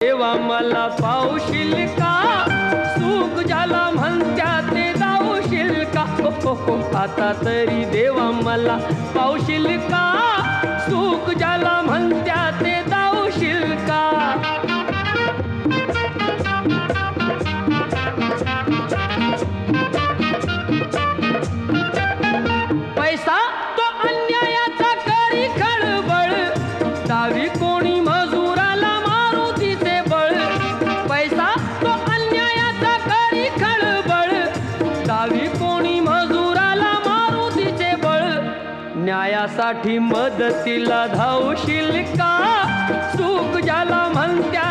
देवा मला पावशील का, सुख ज्याला म्हणत्या ते दावशील का, आता तरी देवा मला पावशील का, सुख ज्याला म्हणत्या ते दावशील का. पैसा तो अन्यायाचा करी खळबळ, दावी कोणी मजुराला मारुतीचे बळ. पैसा तो अन्यायाचा करी खळबळ, दावी कोणी मजुराला मारुतीचे बळ. न्यायासाठी मदतीला धावशील का, सुख ज्याला म्हणत्या